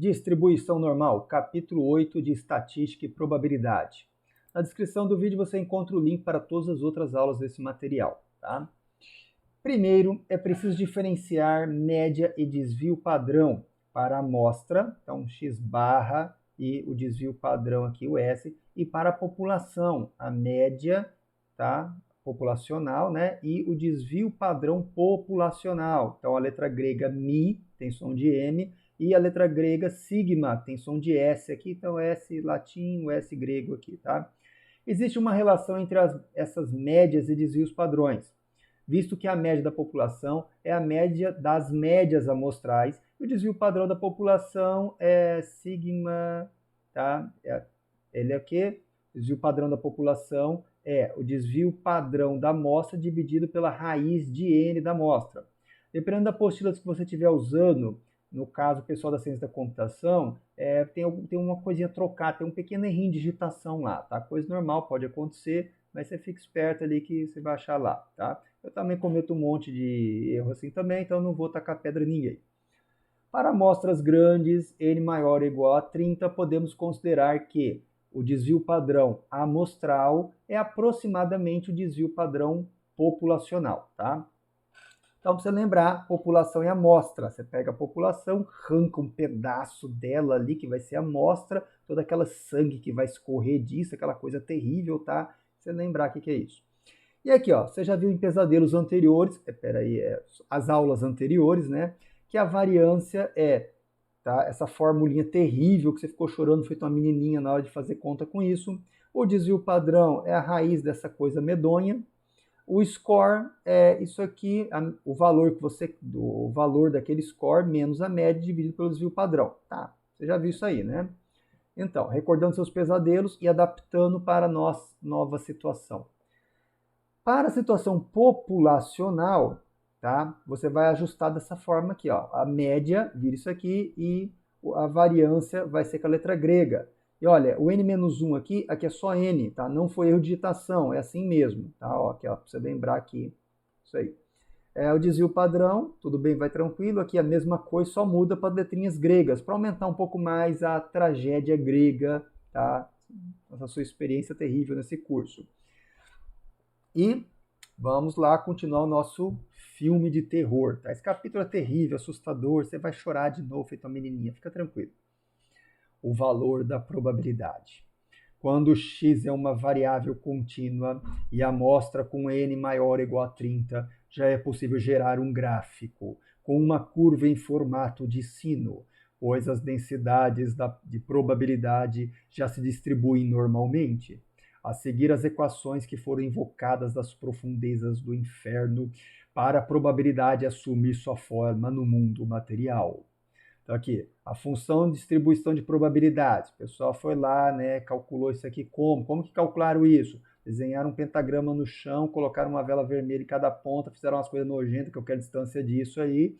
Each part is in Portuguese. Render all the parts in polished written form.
Distribuição normal, capítulo 8 de estatística e probabilidade. Na descrição do vídeo você encontra o link para todas as outras aulas desse material, tá? Primeiro, é preciso diferenciar média e desvio padrão para a amostra, então x barra e o desvio padrão aqui, o S, e para a população, a média, tá? Populacional, né? E o desvio padrão populacional. Então, a letra grega mi tem som de M, e a letra grega sigma tem som de S aqui, então S latim, o S grego aqui, tá? Existe uma relação entre essas médias e desvios padrões, visto que a média da população é a média das médias amostrais, e o desvio padrão da população é sigma, tá? Ele é o quê? O desvio padrão da população é o desvio padrão da amostra dividido pela raiz de n da amostra. Dependendo da apostila que você estiver usando, no caso, o pessoal da ciência da computação, tem uma coisinha trocada, tem um pequeno errinho de digitação lá, tá? Coisa normal, pode acontecer, mas você fica esperto ali que você vai achar lá, tá? Eu também cometo um monte de erro assim também, então não vou tacar pedra em ninguém. Para amostras grandes, n maior ou igual a 30, podemos considerar que o desvio padrão amostral é aproximadamente o desvio padrão populacional, tá? Então, para você lembrar, população é amostra. Você pega a população, arranca um pedaço dela ali, que vai ser a amostra, toda aquela sangue que vai escorrer disso, aquela coisa terrível, tá? Pra você lembrar o que é isso. E aqui, ó, você já viu em pesadelos anteriores, as aulas anteriores, né? Que a variância é, tá? Essa formulinha terrível que você ficou chorando, feito uma menininha na hora de fazer conta com isso. O desvio padrão é a raiz dessa coisa medonha. O score é isso aqui, o valor daquele score menos a média dividido pelo desvio padrão. Tá, você já viu isso aí, né? Então, recordando seus pesadelos e adaptando para a nova situação. Para a situação populacional, tá? Você vai ajustar dessa forma aqui, ó. A média vira isso aqui e a variância vai ser com a letra grega. E olha, o n-1 aqui é só n, tá? Não foi erro de digitação, é assim mesmo, tá? Ó, aqui, ó, pra você lembrar aqui, isso aí. O desvio padrão, tudo bem, vai tranquilo. Aqui a mesma coisa, só muda para letrinhas gregas, para aumentar um pouco mais a tragédia grega, tá? Essa sua experiência terrível nesse curso. E vamos lá continuar o nosso filme de terror, tá? Esse capítulo é terrível, assustador, você vai chorar de novo, feito uma menininha, fica tranquilo. O valor da probabilidade. Quando x é uma variável contínua e a amostra com n maior ou igual a 30, já é possível gerar um gráfico com uma curva em formato de sino, pois as densidades de probabilidade já se distribuem normalmente. A seguir as equações que foram invocadas das profundezas do inferno para a probabilidade assumir sua forma no mundo material. Então aqui, a função de distribuição de probabilidades. O pessoal foi lá, né, calculou isso aqui como? Como que calcularam isso? Desenharam um pentagrama no chão, colocaram uma vela vermelha em cada ponta, fizeram umas coisas nojentas, que eu quero distância disso aí,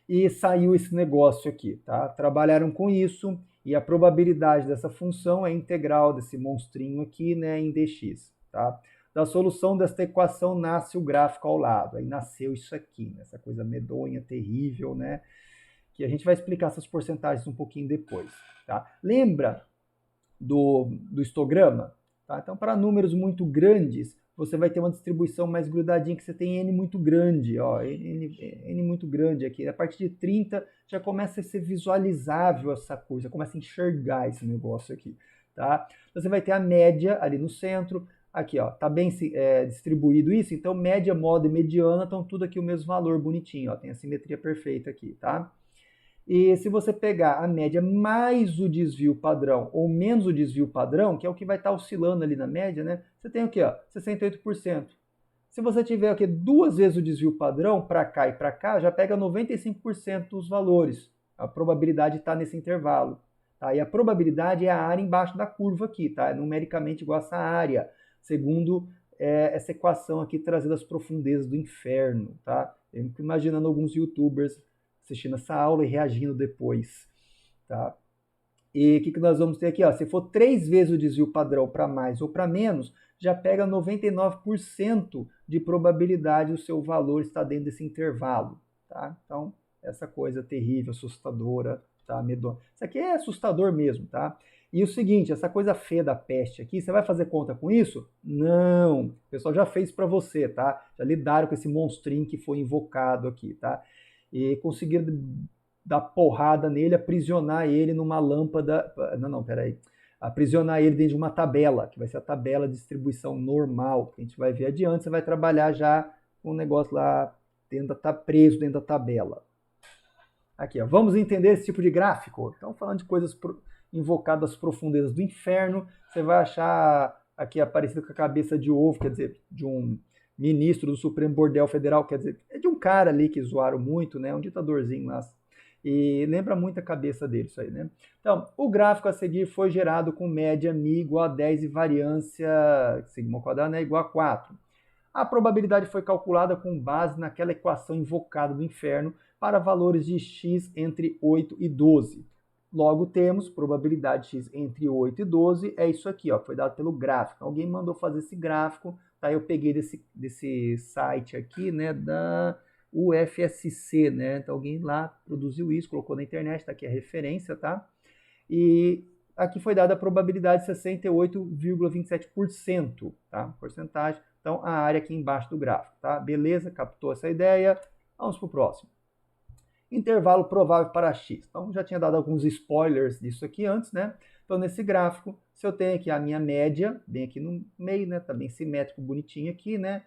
e saiu esse negócio aqui, tá? Trabalharam com isso, e a probabilidade dessa função é integral desse monstrinho aqui, né, em dx, tá? Da solução desta equação nasce o gráfico ao lado. Aí nasceu isso aqui, né, essa coisa medonha, terrível, né? Que a gente vai explicar essas porcentagens um pouquinho depois, tá? Lembra do histograma? Tá? Então, para números muito grandes, você vai ter uma distribuição mais grudadinha, que você tem n muito grande, ó, n muito grande aqui. A partir de 30 já começa a ser visualizável essa coisa, já começa a enxergar esse negócio aqui, tá? Então, você vai ter a média ali no centro, aqui, ó, tá bem distribuído isso, então média, moda e mediana estão tudo aqui o mesmo valor, bonitinho, ó, tem a simetria perfeita aqui, tá? E se você pegar a média mais o desvio padrão ou menos o desvio padrão, que é o que vai estar oscilando ali na média, né? Você tem o quê? Ó, 68%. Se você tiver aqui duas vezes o desvio padrão, para cá e para cá, já pega 95% dos valores. A probabilidade está nesse intervalo. Tá? E a probabilidade é a área embaixo da curva aqui, tá? É numericamente igual a essa área, segundo essa equação aqui trazida das profundezas do inferno. Tá? Eu fico imaginando alguns youtubers assistindo essa aula e reagindo depois, tá? E o que nós vamos ter aqui? Ó, se for 3 vezes o desvio padrão para mais ou para menos, já pega 99% de probabilidade o seu valor estar dentro desse intervalo, tá? Então, essa coisa terrível, assustadora, tá? Medonha. Isso aqui é assustador mesmo, tá? E o seguinte, essa coisa feia da peste aqui, você vai fazer conta com isso? Não, o pessoal já fez para você, tá? Já lidaram com esse monstrinho que foi invocado aqui, tá? E conseguiram dar porrada nele, aprisionar ele numa lâmpada... Não, peraí. Aprisionar ele dentro de uma tabela, que vai ser a tabela de distribuição normal, que a gente vai ver adiante, você vai trabalhar já com o negócio lá, tá preso dentro da tabela. Aqui, ó, vamos entender esse tipo de gráfico? Então, falando de coisas invocadas às profundezas do inferno, você vai achar aqui aparecido com a cabeça de ovo, quer dizer, de um ministro do Supremo Bordel Federal, quer dizer, é de um cara ali que zoaram muito, né? Um ditadorzinho lá. E lembra muito a cabeça dele isso aí, né? Então, o gráfico a seguir foi gerado com média μ igual a 10 e variância sigma ao quadrado, né, igual a 4. A probabilidade foi calculada com base naquela equação invocada do inferno para valores de x entre 8 e 12. Logo temos probabilidade x entre 8 e 12, é isso aqui, ó, foi dado pelo gráfico. Alguém mandou fazer esse gráfico, tá? Eu peguei desse site aqui, né, da UFSC, né? Então alguém lá produziu isso, colocou na internet, tá aqui a referência, tá? E aqui foi dada a probabilidade de 68,27%, tá? Porcentagem. Então a área aqui embaixo do gráfico, tá? Beleza? Captou essa ideia? Vamos para o próximo. Intervalo provável para x. Então já tinha dado alguns spoilers disso aqui antes, né? Então nesse gráfico, se eu tenho aqui a minha média, bem aqui no meio, né? Tá bem simétrico, bonitinho aqui, né?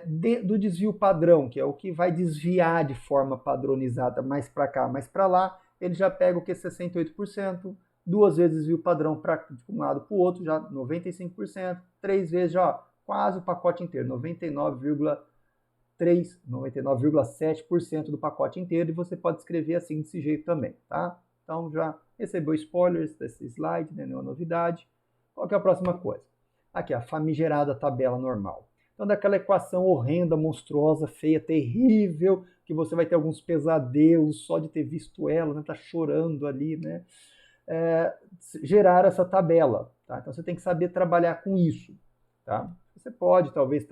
Do desvio padrão, que é o que vai desviar de forma padronizada mais para cá, mais para lá, ele já pega o que? 68%, duas vezes desvio padrão de um lado para o outro, já 95%, três vezes já quase o pacote inteiro, 99,7% do pacote inteiro, e você pode escrever assim desse jeito também, tá? Então já recebeu spoilers desse slide, né? Nenhuma novidade. Qual que é a próxima coisa? Aqui, a famigerada tabela normal. Então, daquela equação horrenda, monstruosa, feia, terrível, que você vai ter alguns pesadelos só de ter visto ela, né? Tá chorando ali, né? Gerar essa tabela, tá? Então, você tem que saber trabalhar com isso, tá? Você pode, talvez,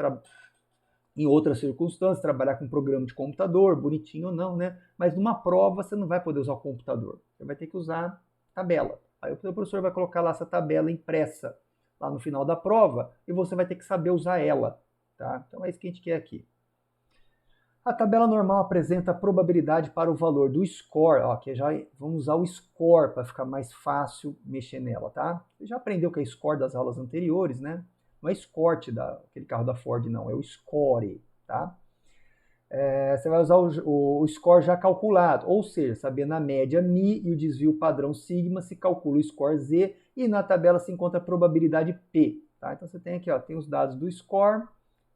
em outras circunstâncias, trabalhar com um programa de computador, bonitinho ou não, né? Mas numa prova, você não vai poder usar o computador. Você vai ter que usar tabela. Aí o professor vai colocar lá essa tabela impressa lá no final da prova e você vai ter que saber usar ela. Tá? Então é isso que a gente quer aqui. A tabela normal apresenta a probabilidade para o valor do score, ó, que já vamos usar o score para ficar mais fácil mexer nela, tá? Você já aprendeu que é score das aulas anteriores, né? Não é Escort, aquele carro da Ford, não, é o score, tá? Você vai usar o score já calculado, ou seja, sabendo a média μ e o desvio padrão sigma, se calcula o score z e na tabela se encontra a probabilidade p, tá? Então você tem aqui, ó, tem os dados do score,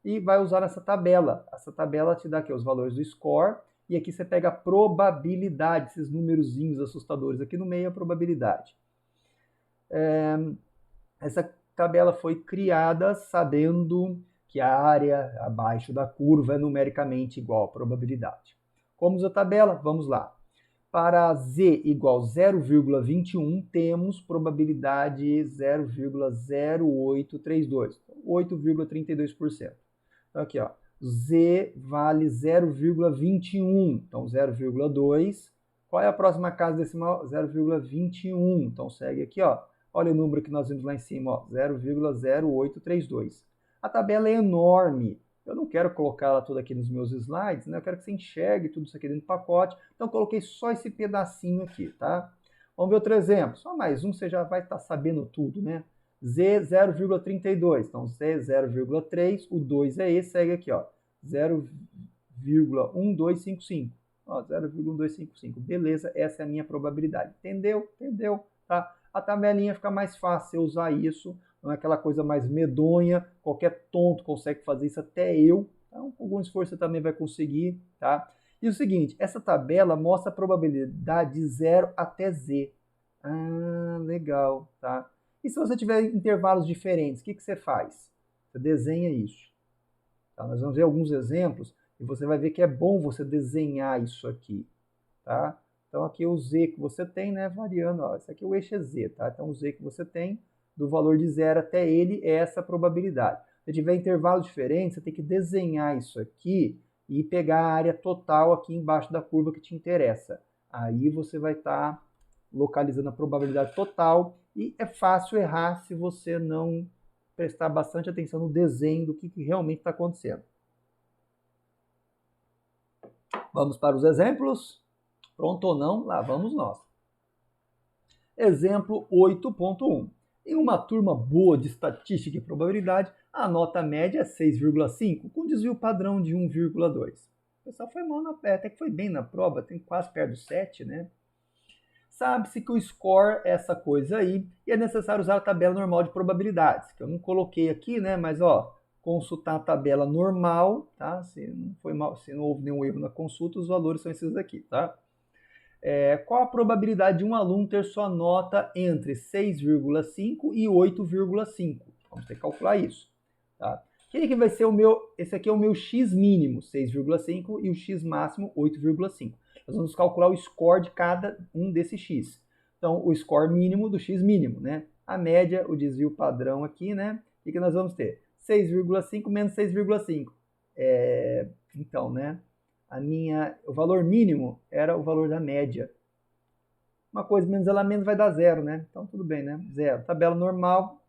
e vai usar essa tabela. Essa tabela te dá aqui os valores do score, e aqui você pega a probabilidade, esses númerozinhos assustadores aqui no meio, a probabilidade. Essa tabela foi criada sabendo que a área abaixo da curva é numericamente igual à probabilidade. Como usa a tabela? Vamos lá. Para z igual a 0,21, temos probabilidade 0,0832, 8,32%. Então aqui, ó, z vale 0,21, então 0,2. Qual é a próxima casa decimal? 0,21. Então segue aqui, ó. Olha o número que nós vimos lá em cima, ó, 0,0832. A tabela é enorme. Eu não quero colocar ela toda aqui nos meus slides, né? Eu quero que você enxergue tudo isso aqui dentro do pacote. Então eu coloquei só esse pedacinho aqui, tá? Vamos ver outro exemplo. Só mais um, você já vai estar sabendo tudo, né? Z 0,32, então Z 0,3, o 2 é esse, segue aqui, ó, 0,1255, ó, 0,1255, beleza, essa é a minha probabilidade, entendeu? Entendeu? Tá? A tabelinha fica mais fácil você usar isso, não é aquela coisa mais medonha, qualquer tonto consegue fazer isso, até eu, então com algum esforço você também vai conseguir, tá? E o seguinte, essa tabela mostra a probabilidade de 0 até Z, legal, tá? E se você tiver intervalos diferentes, o que você faz? Você desenha isso. Tá? Nós vamos ver alguns exemplos e você vai ver que é bom você desenhar isso aqui. Tá? Então aqui o z que você tem, né, variando. Ó, esse aqui é o eixo é z. Tá? Então o z que você tem, do valor de 0 até ele, é essa probabilidade. Se tiver intervalos diferentes, você tem que desenhar isso aqui e pegar a área total aqui embaixo da curva que te interessa. Aí você vai estar localizando a probabilidade total e é fácil errar se você não prestar bastante atenção no desenho do que realmente está acontecendo. Vamos para os exemplos? Pronto ou não? Lá vamos nós. Exemplo 8.1. Em uma turma boa de estatística e probabilidade, a nota média é 6,5, com desvio padrão de 1,2. O pessoal foi mal até que foi bem na prova, tem quase perto do 7, né? Sabe-se que o score é essa coisa aí, e é necessário usar a tabela normal de probabilidades, que eu não coloquei aqui, né? Mas, ó, consultar a tabela normal, tá? Se não houve nenhum erro na consulta, os valores são esses aqui, tá? Qual a probabilidade de um aluno ter sua nota entre 6,5 e 8,5? Vamos ter que calcular isso, tá? Quem que vai ser o meu? Esse aqui é o meu x mínimo, 6,5, e o x máximo, 8,5. Nós vamos calcular o score de cada um desses x. Então, o score mínimo do x mínimo, né? A média, o desvio padrão aqui, né? O que nós vamos ter? 6,5 menos 6,5. Então, né? O valor mínimo era o valor da média. Uma coisa menos ela menos vai dar zero, né? Então, tudo bem, né? Zero. Tabela normal,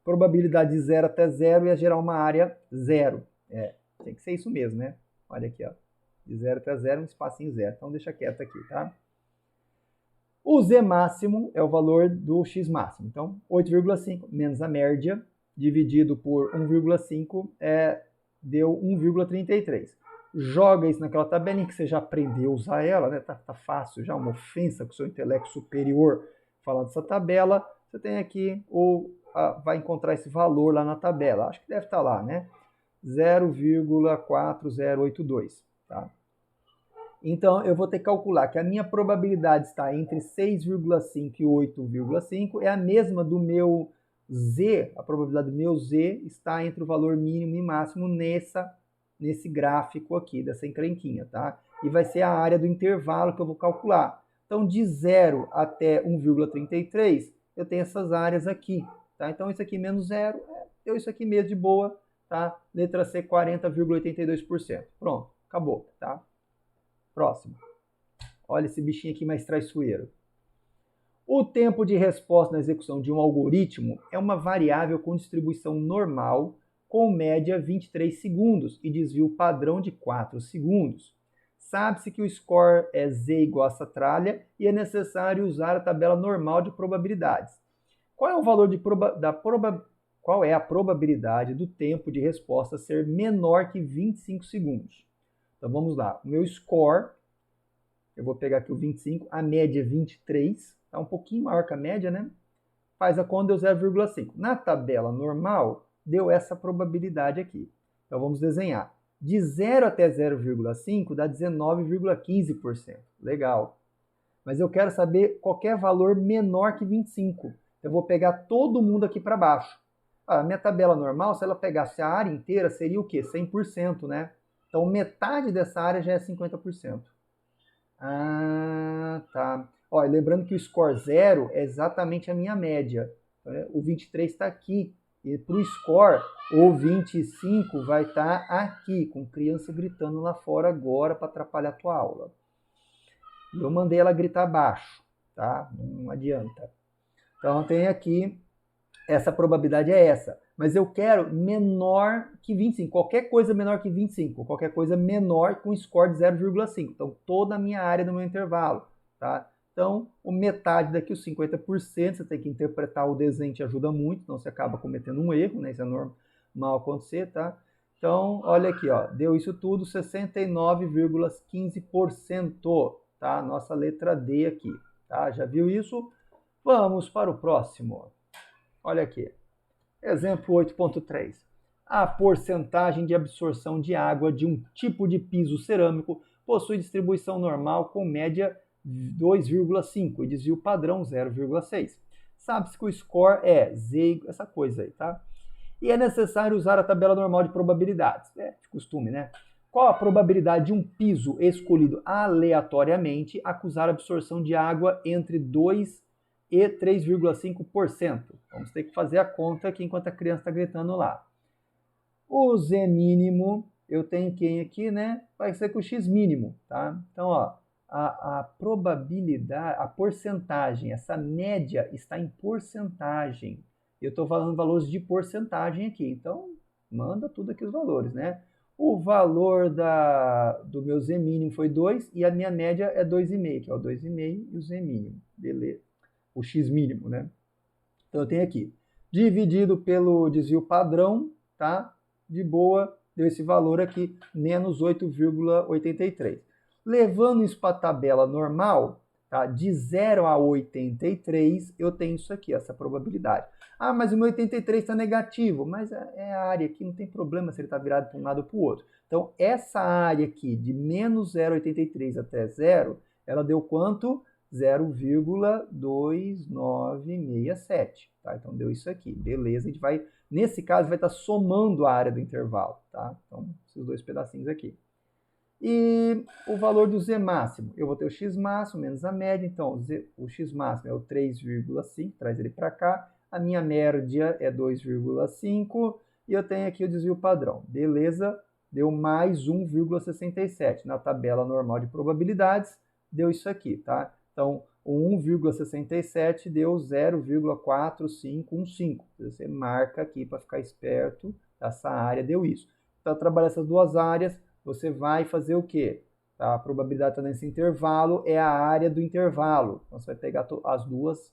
probabilidade de 0 até 0 ia gerar uma área 0. Tem que ser isso mesmo, né? Olha aqui, ó. De 0 até 0, um espacinho 0. Então, deixa quieto aqui, tá? O Z máximo é o valor do X máximo. Então, 8,5 menos a média, dividido por 1,5, deu 1,33. Joga isso naquela tabelinha que você já aprendeu a usar ela, né? Tá fácil já, uma ofensa com o seu intelecto superior falar dessa tabela. Você tem aqui, vai encontrar esse valor lá na tabela. Acho que deve estar lá, né? 0,4082, tá? Então, eu vou ter que calcular que a minha probabilidade está entre 6,5 e 8,5, é a mesma do meu Z, a probabilidade do meu Z está entre o valor mínimo e máximo nesse gráfico aqui, dessa encrenquinha, tá? E vai ser a área do intervalo que eu vou calcular. Então, de 0 até 1,33, eu tenho essas áreas aqui, tá? Então, isso aqui menos 0, deu isso aqui mesmo de boa, tá? Letra C, 40,82%. Pronto, acabou, tá? Próximo. Olha esse bichinho aqui mais traiçoeiro. O tempo de resposta na execução de um algoritmo é uma variável com distribuição normal, com média 23 segundos e desvio padrão de 4 segundos. Sabe-se que o score é Z igual a essa tralha e é necessário usar a tabela normal de probabilidades. Qual é o valor qual é a probabilidade do tempo de resposta ser menor que 25 segundos? Então vamos lá. O meu score, eu vou pegar aqui o 25, a média é 23, tá um pouquinho maior que a média, né? Faz a conta, deu 0,5. Na tabela normal, deu essa probabilidade aqui. Então vamos desenhar. De 0 até 0,5 dá 19,15%. Legal. Mas eu quero saber qualquer valor menor que 25. Eu vou pegar todo mundo aqui para baixo. A minha tabela normal, se ela pegasse a área inteira, seria o quê? 100%, né? Então, metade dessa área já é 50%. Ah, tá. Ó, lembrando que o score 0 é exatamente a minha média. O 23 está aqui. E para o score, o 25 vai estar aqui, com criança gritando lá fora agora para atrapalhar a tua aula. E eu mandei ela gritar baixo, tá? Não adianta. Então, tem aqui, essa probabilidade é essa. Mas eu quero menor que 25. Qualquer coisa menor que 25. Qualquer coisa menor com score de 0,5. Então, toda a minha área do meu intervalo. Tá? Então, metade daqui, os 50%, você tem que interpretar o desenho, te ajuda muito. Então, você acaba cometendo um erro, né? Isso é normal acontecer, tá? Então, olha aqui, ó. Deu isso tudo, 69,15%. Tá? Nossa letra D aqui. Tá? Já viu isso? Vamos para o próximo. Olha aqui. Exemplo 8.3. A porcentagem de absorção de água de um tipo de piso cerâmico possui distribuição normal com média 2,5 e desvio padrão 0,6. Sabe-se que o score é Z, essa coisa aí, tá? E é necessário usar a tabela normal de probabilidades. De costume, né? Qual a probabilidade de um piso escolhido aleatoriamente acusar absorção de água entre 2 e 3,5%. Vamos ter que fazer a conta aqui enquanto a criança está gritando lá. O Z mínimo eu tenho quem aqui, né? Vai ser com o x mínimo, tá? Então, ó, a probabilidade, a porcentagem, essa média está em porcentagem. Eu estou falando valores de porcentagem aqui, então manda tudo aqui os valores, né? O valor do meu z mínimo foi 2 e a minha média é 2,5, que é o 2,5 e o z mínimo, beleza? O x mínimo, né? Então eu tenho aqui, dividido pelo desvio padrão, tá? De boa, deu esse valor aqui, menos 8,83. Levando isso para a tabela normal, tá? De 0 a 83, eu tenho isso aqui, essa probabilidade. Ah, mas o meu 83 está negativo, mas é a área aqui, não tem problema se ele está virado para um lado ou para o outro. Então, essa área aqui, de menos 0,83 até 0, ela deu quanto? 0,2967, tá? Então, deu isso aqui, beleza? A gente vai, nesse caso, vai estar somando a área do intervalo, tá? Então, esses dois pedacinhos aqui. E o valor do z máximo, eu vou ter o x máximo menos a média, então o x máximo é o 3,5, traz ele para cá, a minha média é 2,5 e eu tenho aqui o desvio padrão, beleza? Deu mais 1,67, na tabela normal de probabilidades, deu isso aqui, tá? Então, o 1,67 deu 0,4515, você marca aqui para ficar esperto, essa área deu isso. Para trabalhar essas duas áreas, você vai fazer o quê? Tá? A probabilidade está nesse intervalo, é a área do intervalo. Então, você vai pegar as duas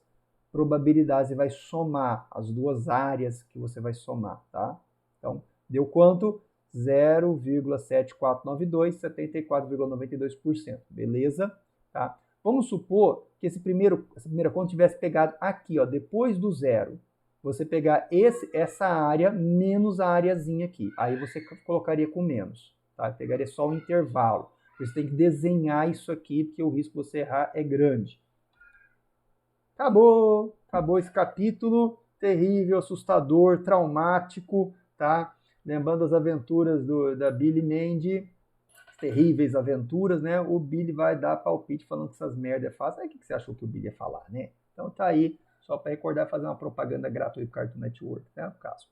probabilidades e vai somar as duas áreas que você vai somar, tá? Então, deu quanto? 0,7492, 74,92%, beleza? Tá? Vamos supor que essa primeira conta tivesse pegado aqui, ó, depois do zero. Você pegar essa área menos a areazinha aqui. Aí você colocaria com menos. Tá? Pegaria só o intervalo. Você tem que desenhar isso aqui, porque o risco de você errar é grande. Acabou! Acabou esse capítulo terrível, assustador, traumático, tá? Lembrando as aventuras da Billy Mandy, terríveis aventuras, né? O Billy vai dar palpite falando que essas merdas é fácil. Aí o que você achou que o Billy ia falar, né? Então tá aí, só para recordar, fazer uma propaganda gratuita para o Cartoon Network, né? No caso.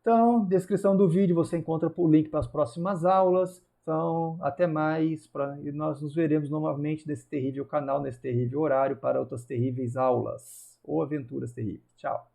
Então, descrição do vídeo, você encontra o link para as próximas aulas. Então, até mais. E nós nos veremos novamente nesse terrível canal, nesse terrível horário, para outras terríveis aulas ou aventuras terríveis. Tchau!